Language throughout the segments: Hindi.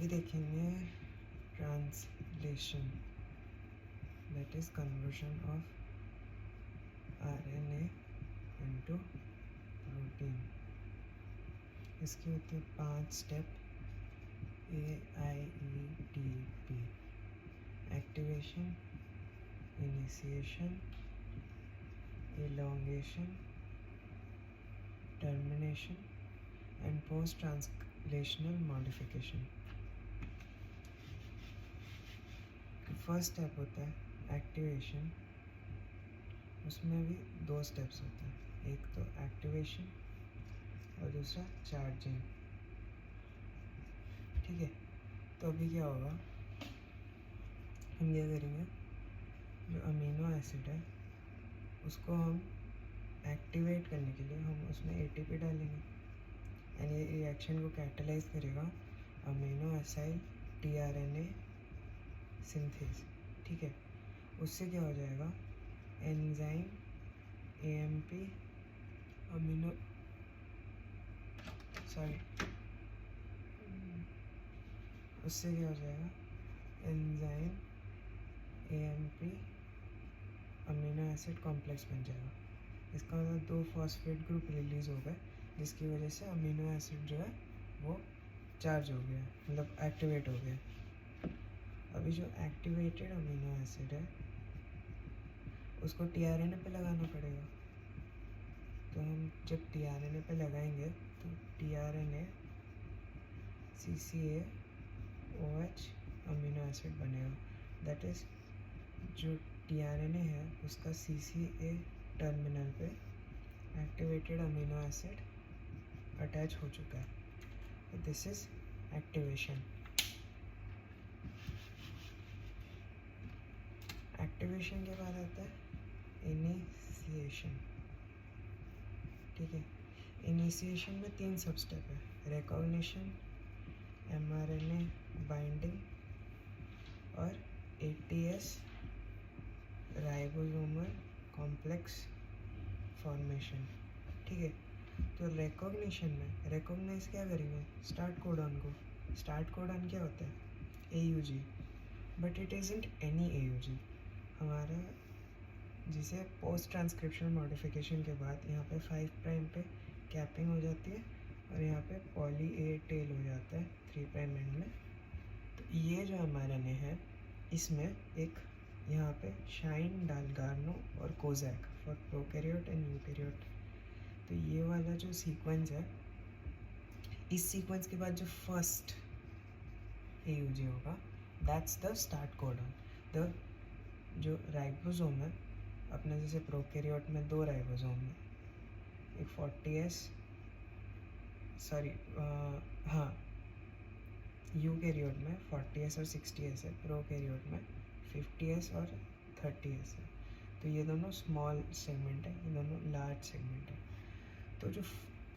अभी देखेंगे translation, that is conversion of RNA into protein. इसकी होती है 5 step AIETP: activation, initiation, elongation, termination and post-translational modification। First step होता है एक्टिवेशन। उसमें भी 2 स्टेप्स होते हैं, एक तो एक्टिवेशन और दूसरा चार्जिंग। ठीक है, तो अभी क्या होगा, हम क्या करेंगे, जो अमीनो एसिड है उसको हम एक्टिवेट करने के लिए हम उसमें ATP डालेंगे एंड ये रिएक्शन को कैटलाइज करेगा अमीनो एसाइल tRNA सिंथेस। ठीक है, उससे क्या हो जाएगा, एंजाइम AMP अमीनो उससे क्या हो जाएगा, enzyme AMP amino acid complex बन जाएगा। इसका मतलब 2 फॉस्फेट ग्रुप रिलीज हो गए, जिसकी वजह से अमीनो एसिड जो है वो चार्ज हो गया, मतलब एक्टिवेट हो गया। अभी जो एक्टिवेटेड अमीनो एसिड है उसको tRNA पे लगाना पड़ेगा। तो हम जब tRNA पे लगाएंगे तो tRNA CCA-OH अमीनो एसिड बनेगा। दैट इज़ जो tRNA है उसका CCA टर्मिनल पे एक्टिवेटेड अमीनो एसिड अटैच हो चुका है। This is activation. एक्टिवेशन के बाद आता है इनिशिएशन। ठीक है, इनिशिएशन में 3 सब स्टेप है, रिकॉग्निशन, mRNA बाइंडिंग और ATS राइबोसोमल कॉम्प्लेक्स फॉर्मेशन। ठीक है, तो रिकॉग्निशन में रिकॉग्नाइज क्या करेंगे, स्टार्ट कोडॉन को। स्टार्ट कोडॉन क्या होता है, AUG, but it isn't any AUG। हमारा जिसे पोस्ट ट्रांसक्रिप्शनल मॉडिफिकेशन के बाद यहाँ पे 5 प्राइम पे कैपिंग हो जाती है और यहाँ पे पॉली A टेल हो जाता है 3 प्राइम एंड में। तो ये जो mRNA है इसमें एक यहाँ पे शाइन, डालगार्नो और कोजैक फॉर प्रोकैरियोट एंड यूकैरियोट। तो ये वाला जो सीक्वेंस है, इस सीक्वेंस के बाद जो फर्स्ट AUG होगा that's the start codon. The जो राइबोसोम है अपने, जैसे प्रोकैरियोट में 2 राइबोसोम है, एक 40S, यूकैरियोट में 40S और 60S है, प्रोकैरियोट में 50S और 30S है। तो ये दोनों स्मॉल सेगमेंट है, ये दोनों लार्ज सेगमेंट है। तो जो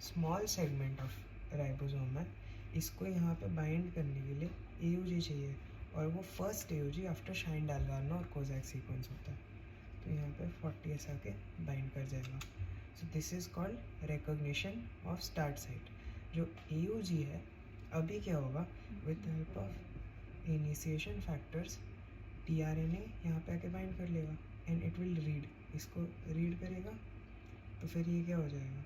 स्मॉल सेगमेंट ऑफ राइबोसोम है इसको यहाँ पे बाइंड करने के लिए AUG चाहिए, और वो फर्स्ट AUG आफ्टर शाइन, डालगार्नो और कोजैक सीक्वेंस होता है। तो यहाँ पे 40S आके बाइंड कर जाएगा। So this is called recognition of start site. जो AUG है अभी क्या होगा, with help of initiation factors tRNA यहाँ पे आके बाइंड कर लेगा एंड इट विल रीड, इसको रीड करेगा। तो फिर ये क्या हो जाएगा,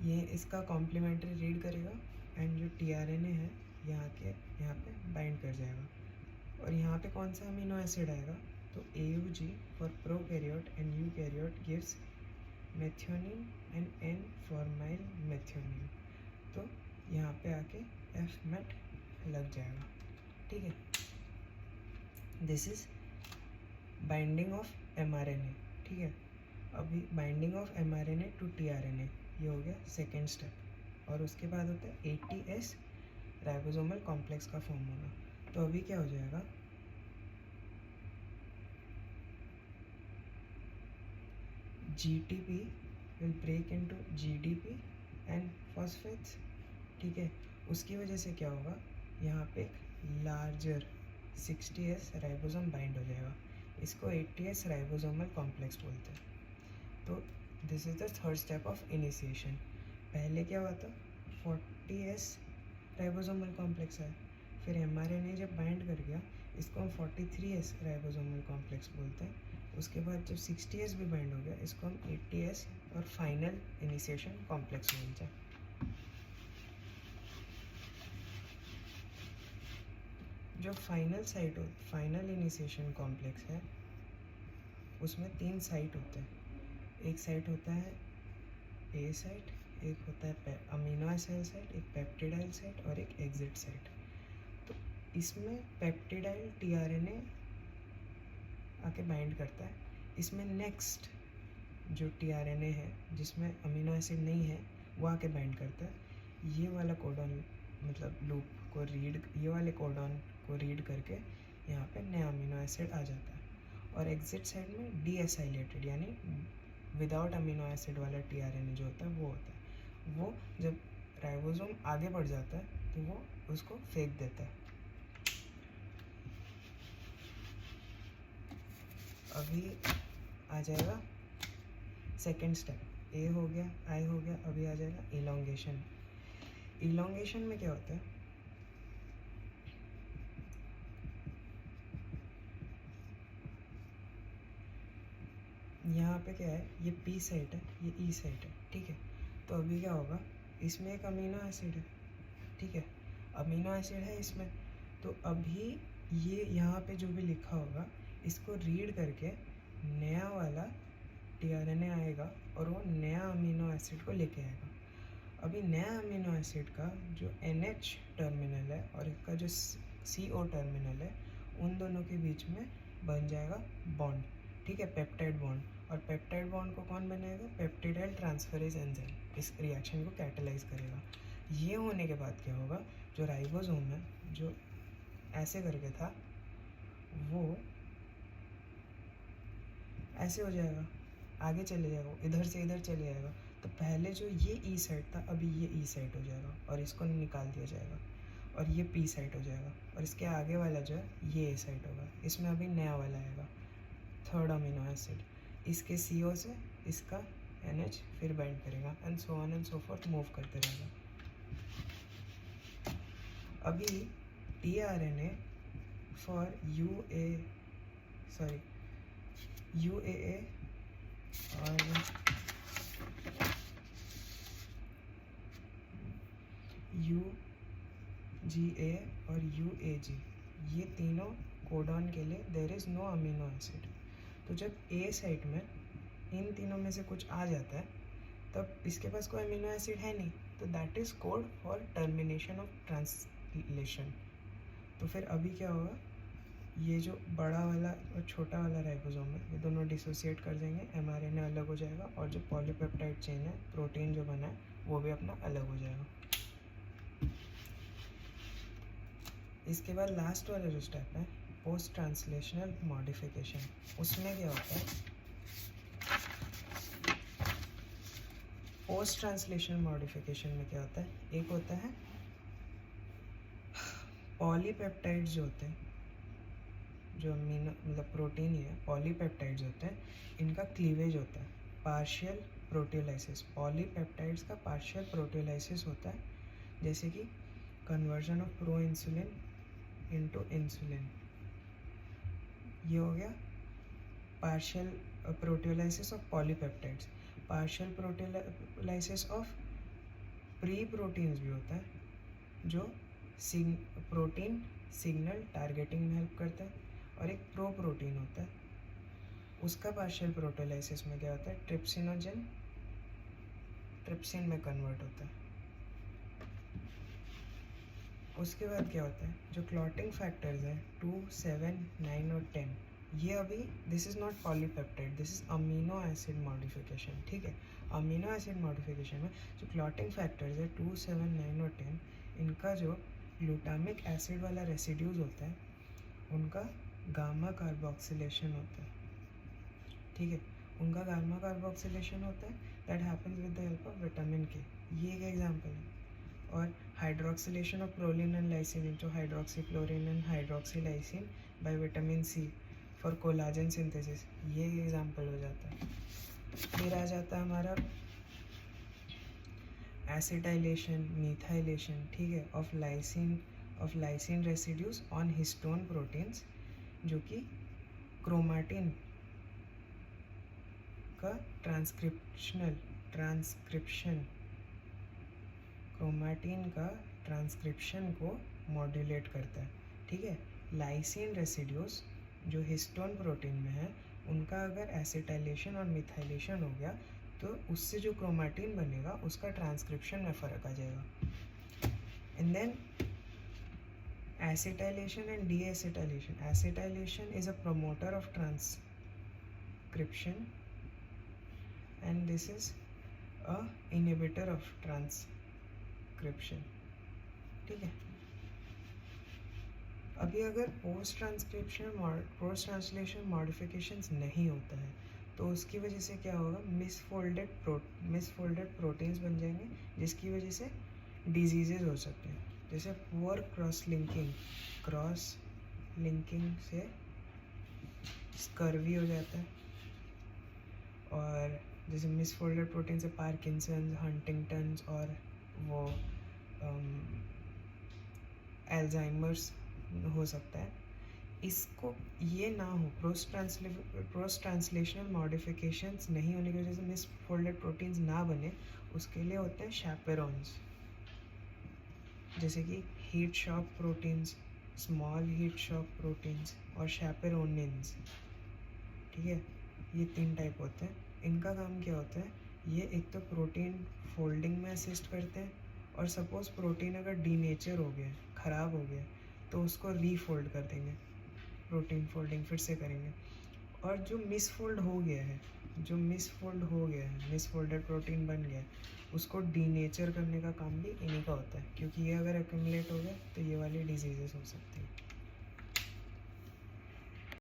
ये इसका कॉम्प्लीमेंट्री रीड करेगा एंड जो tRNA है यहाँ पे बाइंड कर जाएगा। और यहाँ पे कौन सा अमीनो एसिड आएगा, तो AUG for prokaryote and eukaryote gives methionine and N formyl methionine. तो यहाँ पे आके F-MET लग जाएगा। ठीक है, this is binding of mRNA। ठीक है, अभी binding of mRNA to tRNA ये हो गया सेकेंड स्टेप। और उसके बाद होता है ATS राइबोसोमल कॉम्प्लेक्स का फॉर्म होना। तो अभी क्या हो जाएगा, GTP will break into GDP and phosphates. ठीक है, उसकी वजह से क्या होगा, यहाँ पे एक लार्जर 60S राइबोसोम बाइंड हो जाएगा। इसको 80S राइबोसोमल कॉम्प्लेक्स बोलते हैं। तो this is the third step of initiation. पहले क्या हुआ था, 40S राइबोसोमल कॉम्प्लेक्स है, फिर mRNA जब बाइंड कर गया इसको हम 43S राइबोसोमल कॉम्प्लेक्स बोलते हैं। उसके बाद जब 60S भी बाइंड हो गया इसको हम 80S और फाइनल इनिशिएशन कॉम्प्लेक्स बोलते हैं। जो फाइनल इनिशिएशन कॉम्प्लेक्स है उसमें 3 साइट होते हैं। एक साइट होता है ए साइट, एक होता है अमीनो एसिड साइट, एक पेप्टिडाइल साइट और एक एग्जिट साइट। तो इसमें पेप्टिडाइल टीआरएनए आके बाइंड करता है। इसमें नेक्स्ट जो टीआरएनए है जिसमें अमीनो एसिड नहीं है वो आके बाइंड करता है। ये वाला कोडॉन मतलब लूप को रीड, ये वाले कोडॉन को रीड करके यहाँ पे नया अमीनो एसिड आ जाता है। और एग्जिट साइड में डीएसाइलेटेड यानी विदाउट अमीनो एसिड वाला टीआरएनए जो होता है वो होता है। वो जब राइबोसोम आगे बढ़ जाता है तो वो उसको फेंक देता है। अभी आ जाएगा सेकेंड स्टेप, ए हो गया, आई हो गया, अभी आ जाएगा इलोंगेशन। इलोंगेशन में क्या होता है, यहाँ पे क्या है, ये पी साइट है, ये ई साइट है, ठीक है। तो अभी क्या होगा, इसमें एक अमीनो एसिड है, ठीक है, अमीनो एसिड है इसमें। तो अभी ये यहाँ पे जो भी लिखा होगा इसको रीड करके नया वाला टीआरएनए आएगा और वो नया अमीनो एसिड को लेके आएगा। अभी नया अमीनो एसिड का जो NH टर्मिनल है और इसका जो CO टर्मिनल है उन दोनों के बीच में बन जाएगा बॉन्ड, ठीक है, पेप्टाइड बॉन्ड। और पेप्टाइड बॉन्ड को कौन बनाएगा, पेप्टिडाइल ट्रांसफरेज एंजाइम इस रिएक्शन को कैटेलाइज करेगा। ये होने के बाद क्या होगा, जो राइबोसोम है जो ऐसे करके था वो ऐसे हो जाएगा, आगे चले जाएगा, इधर से इधर चले जाएगा। तो पहले जो ये ई साइड था अभी ये ई साइड हो जाएगा और इसको निकाल दिया जाएगा और ये पी साइड हो जाएगा और इसके आगे वाला जो है ये ए साइड होगा। इसमें अभी नया वाला आएगा थर्ड अमीनो एसिड, इसके CO से इसका NH फिर बाइंड करेगा and so on and so fourth move करते रहेगा। अभी टीआरएनए फॉर UAA और UGA और UAG ये तीनों कोडॉन के लिए there is no amino acid. तो जब ए साइट में इन तीनों में से कुछ आ जाता है तब इसके पास कोई अमीनो एसिड है नहीं, तो that is code for termination of translation. तो फिर अभी क्या होगा, ये जो बड़ा वाला और छोटा वाला राइबोसोम है ये दोनों डिसोसिएट कर देंगे, mRNA अलग हो जाएगा और जो पॉलीपेप्टाइड चेन है, प्रोटीन जो बना है वो भी अपना अलग हो जाएगा। इसके बाद लास्ट वाला जो स्टेप है पोस्ट ट्रांसलेशनल मॉडिफिकेशन, उसमें क्या होता है, पोस्ट ट्रांसलेशनल मॉडिफिकेशन में क्या होता है, एक होता है पॉलीपेप्टाइड्स जो होते हैं, जो अमीनो मतलब प्रोटीन ही है, पॉलीपेप्टाइड्स होते हैं, इनका क्लीवेज होता है, पार्शियल प्रोटियोलाइसिस। पॉलीपेप्टाइड्स का पार्शियल प्रोटियोलाइसिस होता है, जैसे कि conversion of pro insulin into insulin, ये हो गया partial proteolysis of polypeptides. Partial proteolysis of pre proteins भी होता है जो प्रोटीन सिग्नल टारगेटिंग में हेल्प करता है, और एक प्रो प्रोटीन होता है उसका पार्शियल प्रोटियोलाइसिस में क्या होता है, ट्रिप्सिनोजन ट्रिप्सिन में कन्वर्ट होता है। उसके बाद क्या होता है, जो क्लॉटिंग फैक्टर्स हैं 2, 7, 9 और 10, ये अभी this is not polypeptide, this is amino acid modification, ठीक है। अमीनो एसिड मॉडिफिकेशन में जो क्लॉटिंग फैक्टर्स है 2, 7, 9 और 10, इनका जो ग्लूटामिक एसिड वाला रेसिड्यूज होता है उनका गामा कार्बोक्सिलेशन होता है, ठीक है, उनका गामा कार्बोक्सिलेशन होता है that happens with the help of vitamin K, ये एक एग्जांपल है। और hydroxylation of proline and lysine into hydroxyproline and hydroxylysine by vitamin C for collagen synthesis, ये एग्जाम्पल हो जाता है। फिर आ जाता है हमारा एसिटाइलेशन, मिथाइलेशन, ठीक है, of lysine residues on histone proteins, जो कि क्रोमाटिन का ट्रांसक्रिप्शन को मॉड्यूलेट करता है, ठीक है। लाइसिन रेसिड्यूज जो हिस्टोन प्रोटीन में है, उनका अगर एसिटाइलेशन और मिथाइलेशन हो गया तो उससे जो क्रोमाटिन बनेगा उसका ट्रांसक्रिप्शन में फ़र्क आ जाएगा। And then acetylation and deacetylation. Acetylation is a promoter of transcription and this is a inhibitor of transcription, ठीक है। अभी अगर पोस्ट ट्रांसलेशन मॉडिफिकेशंस नहीं होता है तो उसकी वजह से क्या होगा, मिसफोल्डेड प्रोटीन्स बन जाएंगे, जिसकी वजह से डिजीजेज हो सकते हैं। जैसे पुअर क्रॉस लिंकिंग से स्कर्वी हो जाता है, और जैसे मिसफोल्डेड प्रोटीन से पार्किंसंस, हंटिंगटन्स और वो एल्जाइमर्स हो सकता है। इसको ये ना हो, पोस्ट ट्रांसलेशनल मॉडिफिकेशंस नहीं होने की वजह से मिसफोल्डेड प्रोटीन्स ना बने, उसके लिए होते हैं शैपेरोन्स, जैसे कि heat shock proteins, small heat shock proteins और शैपेरोनिन्स, ठीक है। ये 3 टाइप होते हैं। इनका काम क्या होता है, ये एक तो प्रोटीन फोल्डिंग में असिस्ट करते हैं, और सपोज प्रोटीन अगर डीनेचर हो गया, ख़राब हो गया, तो उसको रीफोल्ड कर देंगे, प्रोटीन फोल्डिंग फिर से करेंगे। और जो मिसफोल्ड हो गया है, मिसफोल्डेड प्रोटीन बन गया, उसको डीनेचर करने का काम भी इन्हीं का होता है, क्योंकि ये अगर एक्यूमुलेट हो गया तो ये वाली डिजीजेस हो सकती है।